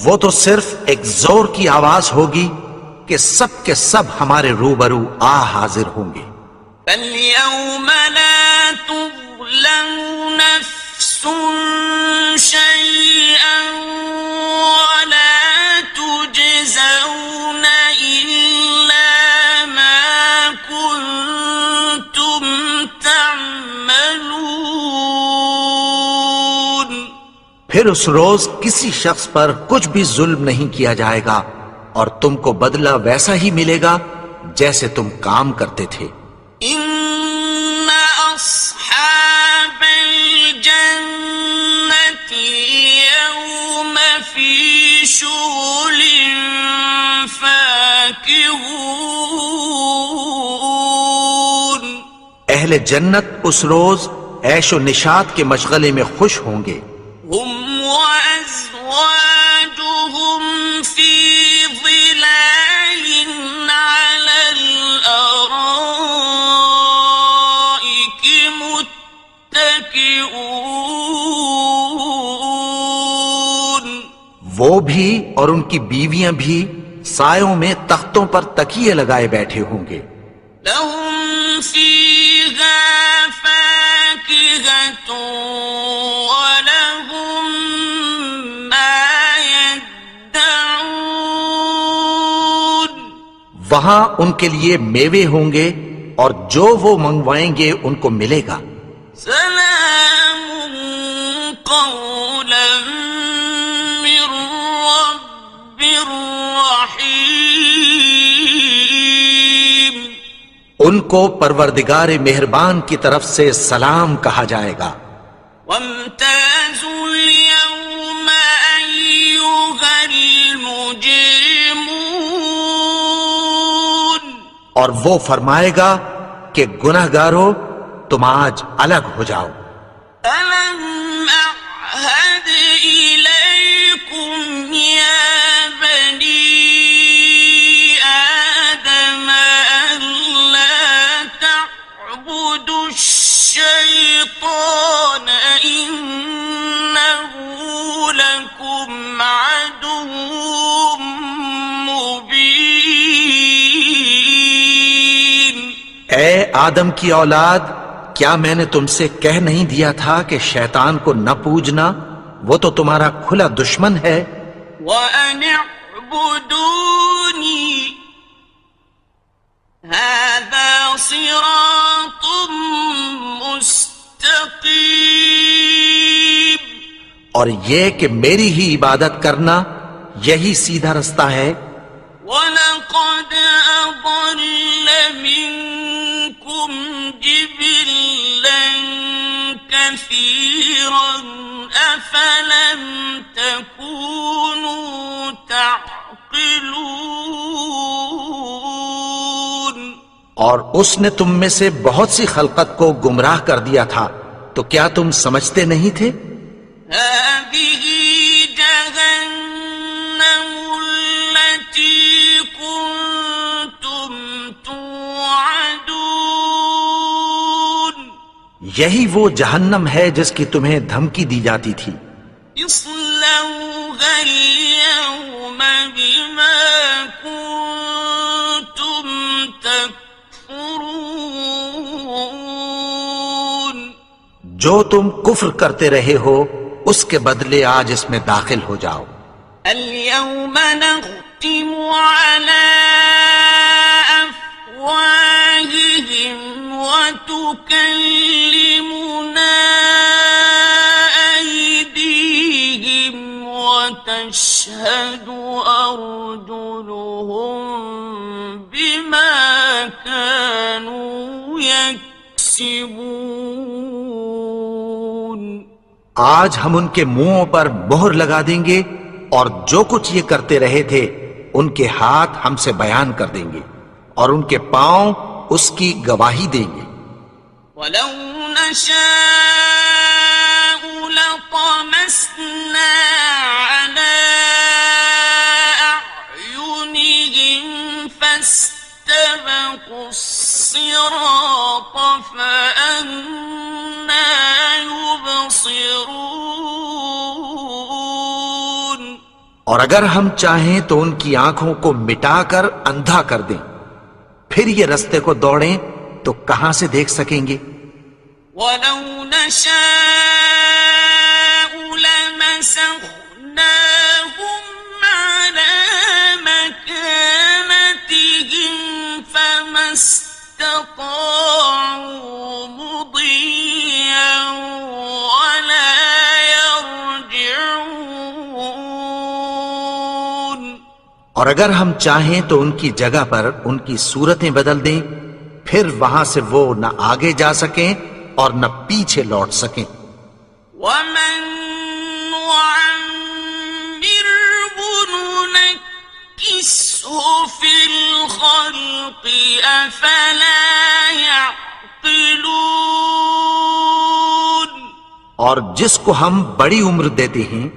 [SPEAKER 2] وہ تو صرف ایک زور کی آواز ہوگی کہ سب کے سب ہمارے روبرو آ حاضر ہوں گے.
[SPEAKER 1] فاليوم لا تظلم نفس شيئا ولا تجزون إلا ما كنتم تعملون.
[SPEAKER 2] پھر اس روز کسی شخص پر کچھ بھی ظلم نہیں کیا جائے گا اور تم کو بدلہ ویسا ہی ملے گا جیسے تم کام کرتے تھے.
[SPEAKER 1] إن أصحاب الجنة اليوم في شغل فاكهون.
[SPEAKER 2] اہل جنت اس روز عیش و نشاط کے مشغلے میں خوش ہوں گے.
[SPEAKER 1] هم وأزواجهم في ظلال على الأرائك متكئون.
[SPEAKER 2] وہ بھی اور ان کی بیویاں بھی سایوں میں تختوں پر تکیے لگائے بیٹھے ہوں گے.
[SPEAKER 1] لهم فيها فاكهة ولهم ما يدعون.
[SPEAKER 2] وہاں ان کے لیے میوے ہوں گے اور جو وہ منگوائیں گے ان کو ملے گا.
[SPEAKER 1] سلام قولا من رب رحيم.
[SPEAKER 2] ان کو پروردگار مہربان کی طرف سے سلام کہا جائے گا.
[SPEAKER 1] وامتازوا اليوم أيها المجرمون.
[SPEAKER 2] اور وہ فرمائے گا کہ گنہگارو تم آج الگ ہو جاؤ.
[SPEAKER 1] ألم أعهد إليكم يا بني آدم ألا تعبدوا الشيطان إنه لكم عدو مبين.
[SPEAKER 2] اے آدم کی اولاد، کیا میں نے تم سے کہہ نہیں دیا تھا کہ شیطان کو نہ پوجنا، وہ تو تمہارا کھلا دشمن ہے؟
[SPEAKER 1] وَأَنِ اعْبُدُونِي هَذَا صِرَاطٌ مُسْتَقِيمٌ،
[SPEAKER 2] اور یہ کہ میری ہی عبادت کرنا یہی سیدھا رستہ ہے۔
[SPEAKER 1] وَلَقَدْ أَضَلَّ مِنكُمْ جِبِلًّا كَثِيرًا أَفَلَمْ تَكُونُوا تَعْقِلُونَ،
[SPEAKER 2] اور اس نے تم میں سے بہت سی خلقت کو گمراہ کر دیا تھا، تو کیا تم سمجھتے نہیں تھے؟
[SPEAKER 1] هَذِهِ جَهَنَّمُ الَّتِي كُنتُمْ تُوعَدُونَ،
[SPEAKER 2] یہی وہ جہنم ہے جس کی تمہیں دھمکی دی جاتی تھی۔
[SPEAKER 1] اصلوها اليوم بما كنتم تكفرون،
[SPEAKER 2] جو تم کفر کرتے رہے ہو اس کے بدلے آج اس میں داخل ہو جاؤ۔
[SPEAKER 1] اليوم نختم على أفواههم وتكلمنا أيديهم وتشهد أرجلهم بما كانوا يكسبون،
[SPEAKER 2] آج ہم ان کے منہوں پر مہر لگا دیں گے اور جو کچھ یہ کرتے رہے تھے ان کے ہاتھ ہم سے بیان کر دیں گے اور ان کے پاؤں اس کی گواہی دیں گے۔
[SPEAKER 1] وَلَوْ نَشَاءُ لَطَمَسْنَا عَلَىٰ أَعْيُنِهِمْ فَاسْتَبَقُوا الصِّرَاطَ فَأَنَّىٰ يُبْصِرُونَ،
[SPEAKER 2] اور اگر ہم چاہیں تو ان کی آنکھوں کو مٹا کر اندھا کر دیں، پھر یہ رستے کو دوڑیں تو کہاں سے دیکھ سکیں گے؟
[SPEAKER 1] وَلَوْ نَشَاءُ لَمَسَخْنَاهُمْ عَلَىٰ مَكَانَتِهِمْ فَمَا اسْتَطَاعُوا مُضِيًّا وَلَا يَرْجِعُونَ،
[SPEAKER 2] اور اگر ہم چاہیں تو ان کی جگہ پر ان کی صورتیں بدل دیں، پھر وہاں سے وہ نہ آگے جا سکیں اور نہ پیچھے لوٹ سکیں۔
[SPEAKER 1] وَمَن نُّعَمِّرْهُ نُنَكِّسْهُ فِي الْخَلْقِ أَفَلَا يَعْقِلُونَ،
[SPEAKER 2] اور جس کو ہم بڑی عمر دیتے ہیں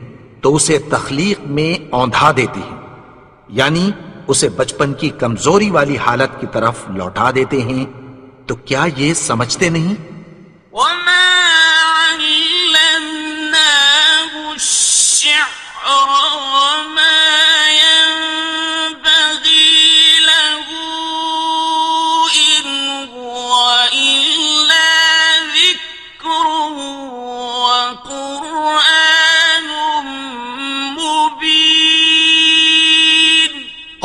[SPEAKER 2] تو اسے تخلیق میں اوندھا دیتے ہیں، یعنی اسے بچپن کی کمزوری والی حالت کی طرف لوٹا دیتے ہیں، تو کیا یہ سمجھتے نہیں؟
[SPEAKER 1] وَمَا عَلَّمْنَاهُ الشِّعْرَ وَمَا يَنبَغِي لَهُ إِنْ هُوَ إِلَّا ذِكْرٌ وَقُرْآنٌ مُبِينٌ،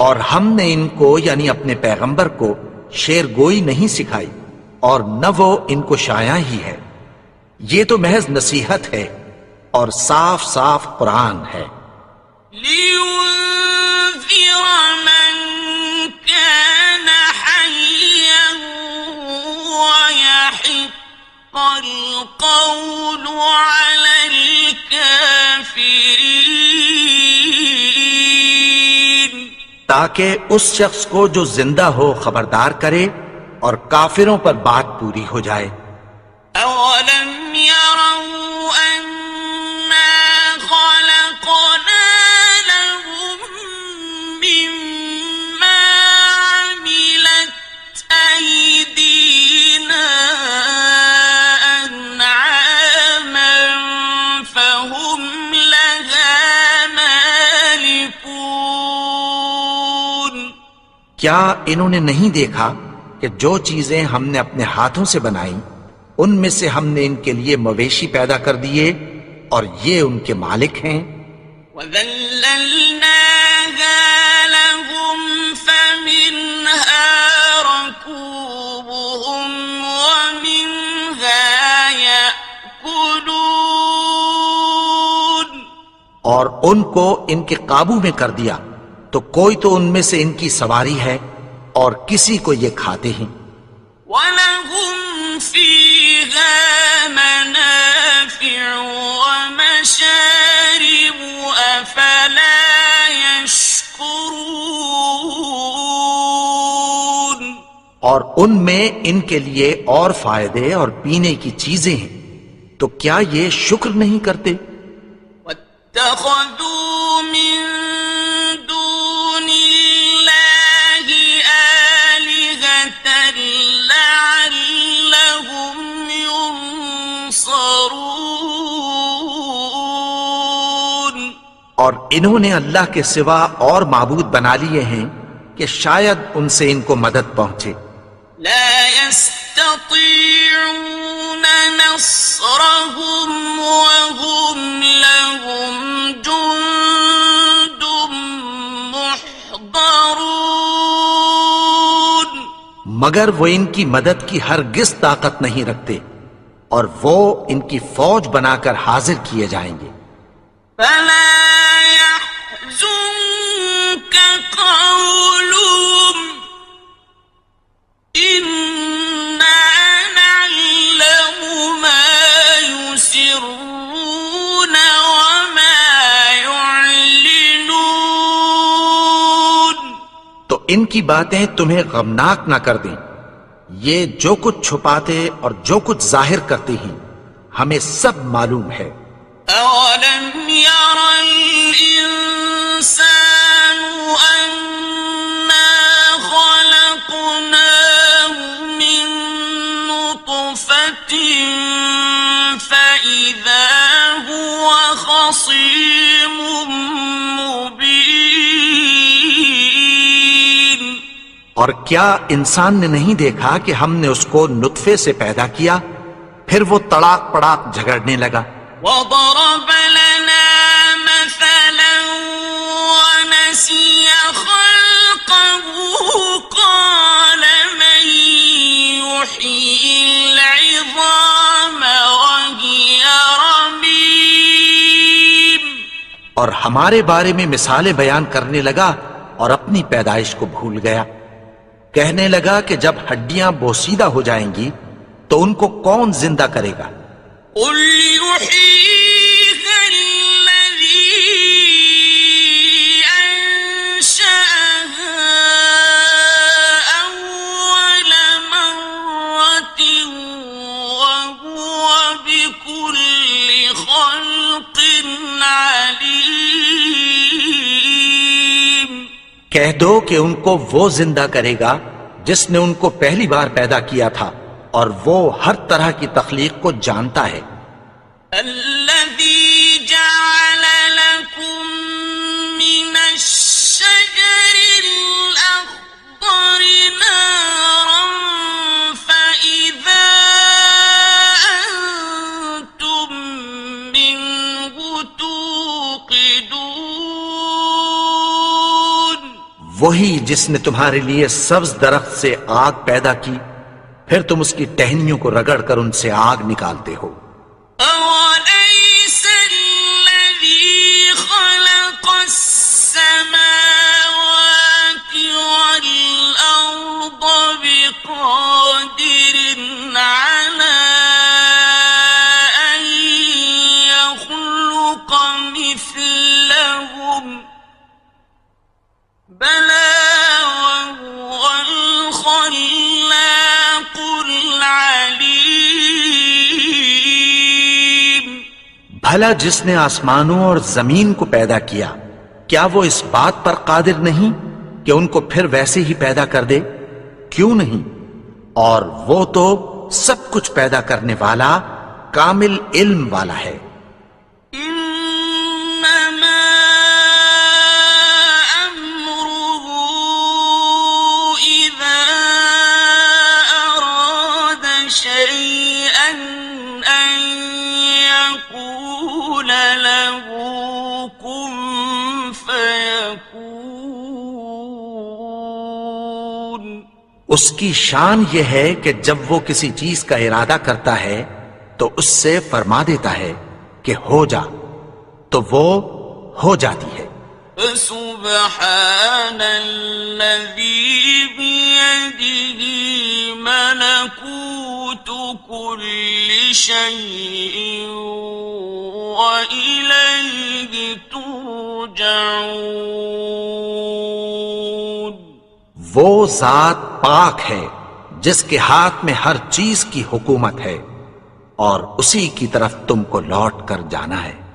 [SPEAKER 2] اور ہم نے ان کو یعنی اپنے پیغمبر کو شعر گوئی نہیں سکھائی اور نہ وہ ان کو شایع ہی ہے، یہ تو محض نصیحت ہے اور صاف صاف قرآن ہے۔
[SPEAKER 1] لِيُنذِرَ مَن كَانَ حَيًّا وَيَحِقَّ الْقَوْلُ عَلَى الْكَافِرِينَ،
[SPEAKER 2] تاکہ اس شخص کو جو زندہ ہو خبردار کرے اور کافروں پر بات پوری ہو جائے۔
[SPEAKER 1] أَوَلَمْ يَرَوْا أَنَّا خَلَقْنَا لَهُم مِّمَّا عَمِلَتْ أَيْدِينَا أَنْعَامًا فَهُمْ لَهَا مَالِكُونَ،
[SPEAKER 2] کیا انہوں نے نہیں دیکھا کہ جو چیزیں ہم نے اپنے ہاتھوں سے بنائیں ان میں سے ہم نے ان کے لیے مویشی پیدا کر دیے اور یہ ان کے مالک ہیں.
[SPEAKER 1] وَذَلَّلْنَاهَا لَهُمْ فَمِنْهَا رَكُوبُهُمْ وَمِنْهَا يَأْكُلُونَ
[SPEAKER 2] اور ان کو ان کے قابو میں کر دیا تو کوئی تو ان میں سے ان کی سواری ہے اور کسی کو یہ کھاتے ہیں.
[SPEAKER 1] وَلَهُمْ فِيهَا مَنَافِعُ وَمَشَارِبُ أَفَلَا يَشْكُرُونَ
[SPEAKER 2] اور ان میں ان کے لیے اور فائدے اور پینے کی چیزیں ہیں تو کیا یہ شکر نہیں کرتے؟
[SPEAKER 1] وَاتَّخَذُوا مِن دُونِ اللَّهِ آلِهَةً لَعَلَّهُمْ يُنصَرُونَ
[SPEAKER 2] اور انہوں نے اللہ کے سوا اور معبود بنا لیے ہیں کہ شاید ان سے ان کو مدد پہنچے.
[SPEAKER 1] لا يستطيعون نصرهم وهم لهم جند محضرون
[SPEAKER 2] مگر وہ ان کی مدد کی ہرگز طاقت نہیں رکھتے اور وہ ان کی فوج بنا کر حاضر کیے جائیں گے.
[SPEAKER 1] فلا يحزنك قولهم إنا نعلم ما يسرون وما يعلنون
[SPEAKER 2] تو ان کی باتیں تمہیں غمناک نہ کر دیں. یہ جو کچھ چھپاتے اور جو کچھ ظاہر کرتے ہیں ہمیں سب معلوم ہے.
[SPEAKER 1] أولم ير الإنسان أنا خلقناه من نطفة فإذا هو خصيم مبين
[SPEAKER 2] اور کیا انسان نے نہیں دیکھا کہ ہم نے اس کو نطفے سے پیدا کیا پھر وہ تڑاک پڑاک جھگڑنے لگا.
[SPEAKER 1] وضرب لنا مثلا ونسي خلقه قال من يحيي العظام وهي رميم
[SPEAKER 2] اور ہمارے بارے میں مثالیں بیان کرنے لگا اور اپنی پیدائش کو بھول گیا. کہنے لگا کہ جب ہڈیاں بوسیدہ ہو جائیں گی تو ان کو کون زندہ کرے گا؟
[SPEAKER 1] قل يحييها الذي أنشأها أول مرة وهو بكل خلق عليم
[SPEAKER 2] کہہ دو کہ ان کو وہ زندہ کرے گا جس نے ان کو پہلی بار پیدا کیا تھا اور وہ ہر طرح کی تخلیق کو جانتا ہے.
[SPEAKER 1] الذي جعل لكم من الشجر الأخضر نارا فإذا أنتم منه توقدون
[SPEAKER 2] وہی جس نے تمہارے لیے سبز درخت سے آگ پیدا کی پھر تم اس کی ٹہنیوں کو رگڑ کر ان سے آگ نکالتے ہو.
[SPEAKER 1] أوليس الذي خلق السماوات والأرض بقادر على أن يخلق مثلهم بلى وهو الخلاق العليم
[SPEAKER 2] بھلا جس نے آسمانوں اور زمین کو پیدا کیا کیا وہ اس بات پر قادر نہیں کہ ان کو پھر ویسے ہی پیدا کر دے؟ کیوں نہیں؟ اور وہ تو سب کچھ پیدا کرنے والا کامل علم والا ہے.
[SPEAKER 1] إنما أمره إذا أراد شيئا أن يقول له كن فيكون.
[SPEAKER 2] اس کی شان یہ ہے کہ جب وہ کسی چیز کا ارادہ کرتا ہے تو اس سے فرما دیتا ہے کہ ہو جا، تو وہ ہو جاتی ہے.
[SPEAKER 1] فسبحان الذي بيده ملكوت كل شيء وإليه ترجعون.
[SPEAKER 2] وہ ذات پاک ہے جس کے ہاتھ میں ہر چیز کی حکومت ہے اور اسی کی طرف تم کو لوٹ کر جانا ہے.